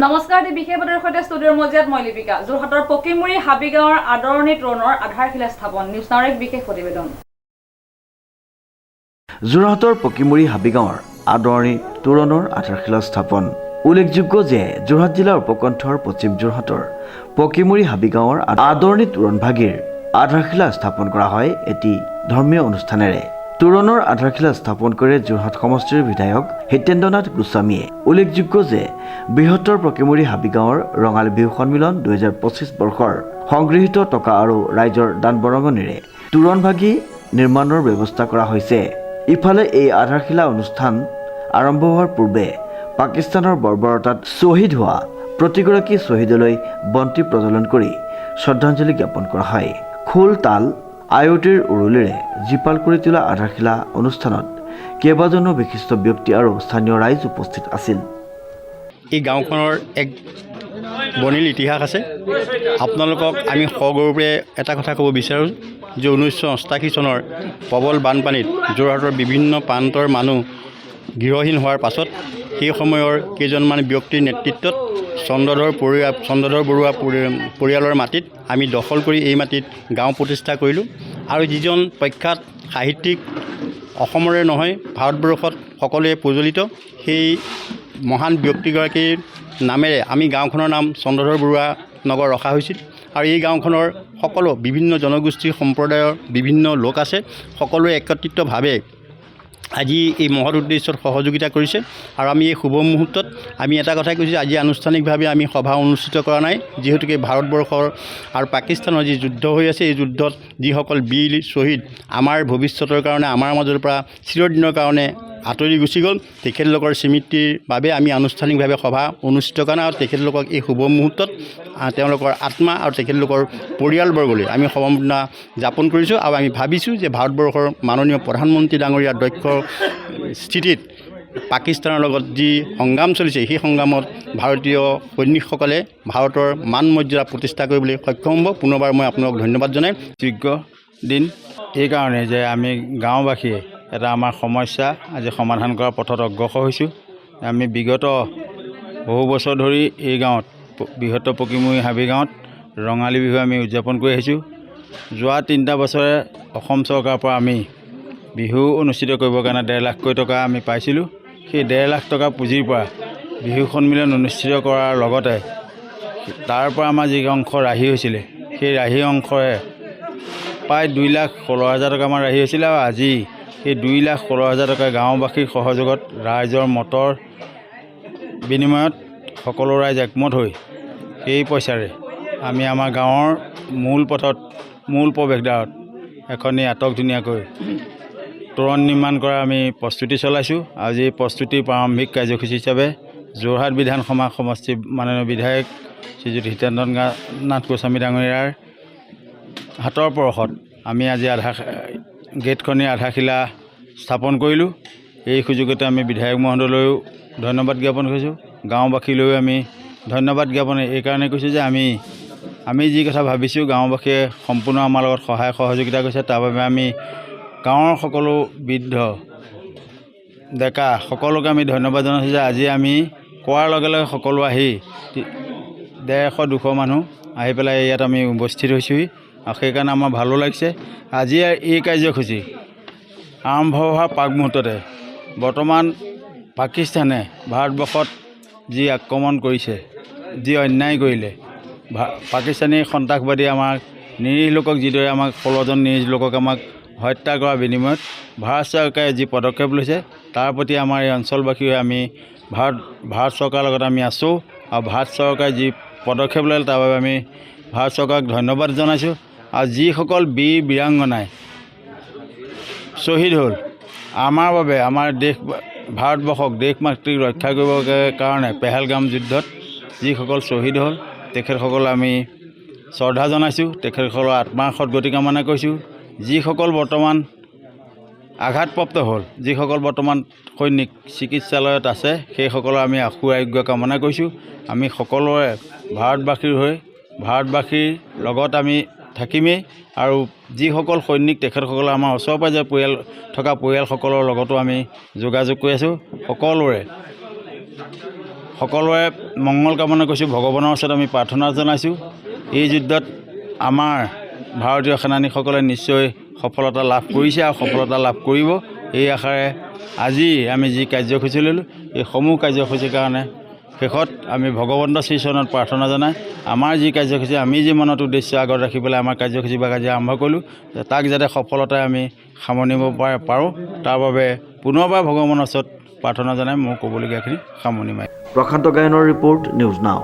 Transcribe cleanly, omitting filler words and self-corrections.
নমস্কাৰ দি বিশেষ বাতৰিৰ সৈতে ষ্টুডিঅ'ৰ মজিয়াত মই লিপিকা যোৰহাটৰ পকিমুৰি হাবিগাঁৱৰ আদৰণি তোৰণৰ আধাৰশিলা স্থাপন নিউজ নাওৰ এক বিশেষ প্ৰতিবেদন যোৰহাটৰ পকিমুৰি হাবিগাঁৱৰ আদৰণি তোৰণৰ আধাৰশিলা স্থাপন উল্লেখযোগ্য যে যোৰহাট জিলাৰ উপকণ্ঠৰ পশ্চিম যোৰহাটৰ পকিমুৰি হাবিগাঁৱৰ আদৰণি তোৰণভাগিৰ আধাৰশিলা স্থাপন কৰা হয় এটি ধৰ্মীয় অনুষ্ঠানেৰে তোৰণৰ আধাৰশিলা স্থাপন কৰে যোৰহাট সমষ্টিৰ বিধায়ক হিতেন্দ্ৰনাথ গোস্বামীয়ে উল্লেখযোগ্য যে বৃহত্তৰ পকিমুৰি হাবিগাঁৱৰ ৰঙালী বিহু সন্মিলন 2025 বৰ্ষৰ সংগৃহীত টকা আৰু ৰাইজৰ দান বৰঙণিৰে তোৰণভাগি নিৰ্মাণৰ ব্যৱস্থা কৰা হৈছে ইফালে এই আধাৰশিলা অনুষ্ঠান আৰম্ভ হোৱাৰ পূৰ্বে পাকিস্তানৰ বৰ্বৰতাত শ্বহীদ হোৱা প্ৰতিগৰাকী শ্বহীদলৈ বন্তি প্ৰজ্বলন কৰি শ্ৰদ্ধাঞ্জলি জ্ঞাপন কৰা হয় খোল তাল আয়তিৰ উৰুলিৰে জীপাল কৰি তোলা আধাৰশিলা অনুষ্ঠানত কেইবাজনো বিশিষ্ট ব্যক্তি আৰু স্থানীয় ৰাইজ উপস্থিত আছিল এই গাঁওখনৰ এক বনিল ইতিহাস আছে আপোনালোকক আমি সগৌৰৱে এটা কথা ক'ব বিচাৰোঁ যে 1988 চনৰ প্ৰবল বানপানীত যোৰহাটৰ বিভিন্ন প্ৰান্তৰ মানুহ গৃহহীন হোৱাৰ পাছত সেই সময়ৰ কেইজনমান ব্যক্তিৰ নেতৃত্বত চন্দ্ৰধৰ বৰুৱা পৰিয়ালৰ মাটিত আমি দখল কৰি এই মাটিত গাঁও প্ৰতিষ্ঠা কৰিলোঁ আৰু যিজন প্ৰখ্যাত সাহিত্যিক অসমৰে নহয় ভাৰতবৰ্ষত সকলোৱে প্ৰচলিত সেই মহান ব্যক্তিগৰাকীৰ নামেৰে আমি গাঁওখনৰ নাম চন্দ্ৰধৰ বৰুৱা নগৰ ৰখা হৈছিল আৰু এই গাঁওখনৰ সকলো বিভিন্ন জনগোষ্ঠী সম্প্ৰদায়ৰ বিভিন্ন লোক আছে সকলোৱে একত্ৰিতভাৱে আজি এই মহৎ উদ্দেশ্যত সহযোগিতা কৰিছে আৰু আমি এই শুভ মুহূৰ্তত আমি এটা কথাই কৈছোঁ আজি আনুষ্ঠানিকভাৱে আমি সভা অনুষ্ঠিত কৰা নাই যিহেতুকে ভাৰতবৰ্ষৰ আৰু পাকিস্তানৰ যি যুদ্ধ হৈ আছে এই যুদ্ধত যিসকল বীৰ শ্বহীদ আমাৰ ভৱিষ্যতৰ কাৰণে আমাৰ মাজৰ পৰা চিৰদিনৰ কাৰণে আঁতৰি গুচি গ'ল তেখেতলোকৰ স্মৃতিৰ বাবে আমি আনুষ্ঠানিকভাৱে সভা অনুষ্ঠিত কৰা নাই আৰু তেখেতলোকক এই শুভ মুহূৰ্তত তেওঁলোকৰ আত্মা আৰু তেখেতলোকৰ পৰিয়ালবৰ্গলৈ আমি সমবেদনা জ্ঞাপন কৰিছোঁ আৰু আমি ভাবিছোঁ যে ভাৰতবৰ্ষৰ মাননীয় প্ৰধানমন্ত্ৰী ডাঙৰীয়াৰ দক্ষ স্থিতিত পাকিস্তানৰ লগত যি সংগ্ৰাম চলিছে সেই সংগ্ৰামত ভাৰতীয় সৈনিকসকলে ভাৰতৰ মান মৰ্যাদা প্ৰতিষ্ঠা কৰিবলৈ সক্ষম হ'ব পুনৰবাৰ মই আপোনালোক ধন্যবাদ জনাই যোগ্য দিন এইকাৰণে যে আমি গাঁওবাসীয়ে এটা আমাৰ সমস্যা আজি সমাধান কৰাৰ পথত অগ্ৰসৰ হৈছোঁ আমি বিগত বহু বছৰ ধৰি এই গাঁৱত বৃহত্তৰ পকিমুৰি হাবিগাঁৱত ৰঙালী বিহু আমি উদযাপন কৰি আহিছোঁ যোৱা 3টা বছৰে অসম চৰকাৰৰ পৰা আমি বিহু অনুষ্ঠিত কৰিবৰ কাৰণে 1.5 লাখ টকা আমি পাইছিলোঁ সেই 1.5 লাখ টকা পুঁজিৰ পৰা বিহু সন্মিলন অনুষ্ঠিত কৰাৰ লগতে তাৰ পৰা আমাৰ যি অংশ ৰাহি হৈছিলে সেই ৰাহি অংশৰে প্ৰায় 2,16,000 টকামান ৰাহি হৈছিলে আৰু আজি সেই 2,16,000 টকা গাঁওবাসীৰ সহযোগত ৰাইজৰ মতৰ বিনিময়ত সকলো ৰাইজ একমত হৈ এই পইচাৰে আমি আমাৰ গাঁৱৰ মূল পথত মূল প্ৰৱেশদ্বাৰত এখনি আটক ধুনীয়াকৈ তোৰণ নিৰ্মাণ কৰা আমি প্ৰস্তুতি চলাইছোঁ আজি প্ৰস্তুতিৰ প্ৰাৰম্ভিক কাৰ্যসূচী হিচাপে যোৰহাট বিধানসভা সমষ্টিৰ মাননীয় বিধায়ক শ্ৰীযুত হিতেন্দ্ৰনাথ গোস্বামী ডাঙৰীয়াৰ হাতৰ পৰশত আমি আজি গেটখনি আধাৰশিলা স্থাপন কৰিলোঁ এই সুযোগতে আমি বিধায়ক মহোদয়লৈও ধন্যবাদ জ্ঞাপন কৰিছোঁ গাঁওবাসীলৈও আমি ধন্যবাদ জ্ঞাপন এইকাৰণে কৈছোঁ যে আমি যি কথা ভাবিছোঁ গাঁওবাসীয়ে সম্পূৰ্ণ আমাৰ লগত সহায় সহযোগিতা কৰিছে তাৰ বাবে আমি গাঁৱৰ সকলো বৃদ্ধ ডেকা সকলোকে আমি ধন্যবাদ জনাইছোঁ যে আজি আমি কোৱাৰ লগে লগে সকলো আহি 150-200 মানুহ আহি পেলাই ইয়াত আমি উপস্থিত হৈছোঁহি আৰু সেইকাৰণে আমাৰ ভালো লাগিছে আজি এই কাৰ্যসূচী আৰম্ভ হোৱাৰ প্ৰাক মুহূৰ্ততে বৰ্তমান পাকিস্তানে ভাৰতবৰ্ষত যি আক্ৰমণ কৰিছে যি অন্যায় কৰিলে পাকিস্তানী সন্ত্ৰাসবাদী আমাক নিৰীহ লোকক যিদৰে আমাক 16জন নিৰীহ লোকক আমাক হত্যা কৰাৰ বিনিময়ত ভাৰত চৰকাৰে যি পদক্ষেপ লৈছে তাৰ প্ৰতি আমাৰ এই অঞ্চলবাসীয়ে আমি ভাৰত চৰকাৰৰ লগত আমি আছোঁ আৰু ভাৰত চৰকাৰে যি পদক্ষেপ ল'লে তাৰ বাবে আমি ভাৰত চৰকাৰক ধন্যবাদ জনাইছোঁ আৰু যিসকল বীৰ বীৰাংগনাই শ্বহীদ হ'ল আমাৰ বাবে আমাৰ দেশ ভাৰতবৰ্ষক দেশ মাতৃক ৰক্ষা কৰিবৰ কাৰণে পেহেলগাম যুদ্ধত যিসকল শ্বহীদ হ'ল তেখেতসকল আমি শ্ৰদ্ধা জনাইছোঁ তেখেতসকলৰ আত্মাৰ সদ্গতি কামনা কৰিছোঁ যিসকল বৰ্তমান আঘাতপ্ৰাপ্ত হ'ল যিসকল বৰ্তমান সৈনিক চিকিৎসালয়ত আছে সেইসকলৰ আমি আশু আৰোগ্য কামনা কৰিছোঁ আমি সকলোৰে ভাৰতবাসীৰ হৈ ভাৰতবাসীৰ লগত আমি থাকিমেই আৰু যিসকল সৈনিক তেখেতসকলে আমাৰ ওচৰ পাজৰ পৰিয়ালসকলৰ লগতো আমি যোগাযোগ কৰি আছোঁ সকলোৰে সকলোৰে মংগল কামনা কৰিছোঁ, ভগৱানৰ ওচৰত আমি প্ৰাৰ্থনা জনাইছোঁ। এই যুদ্ধত আমাৰ ভাৰতীয় সেনানীসকলে নিশ্চয় সফলতা লাভ কৰিছে আৰু সফলতা লাভ কৰিব। এই আশাৰে আজি আমি যি কাৰ্যসূচী ল'লোঁ, এই সমূহ কাৰ্যসূচীৰ কাৰণে শেষত আমি ভগৱন্তৰ শ্ৰীচৰণত প্ৰাৰ্থনা জনাই আমাৰ যি কাৰ্যসূচী, আমি যি মনত উদ্দেশ্য আগত ৰাখি পেলাই আমাৰ কাৰ্যসূচী বা কাৰ্য আৰম্ভ কৰিলোঁ, তাক যাতে সফলতাই আমি সামৰিব পাৰোঁ, তাৰ বাবে পুনৰবাৰ ভগৱানৰ ওচৰত প্ৰাৰ্থনা জনাই মোৰ ক'বলগীয়াখিনি সামৰণি মাৰিম। প্ৰশান্ত গায়নৰ ৰিপৰ্ট, নিউজ নাও।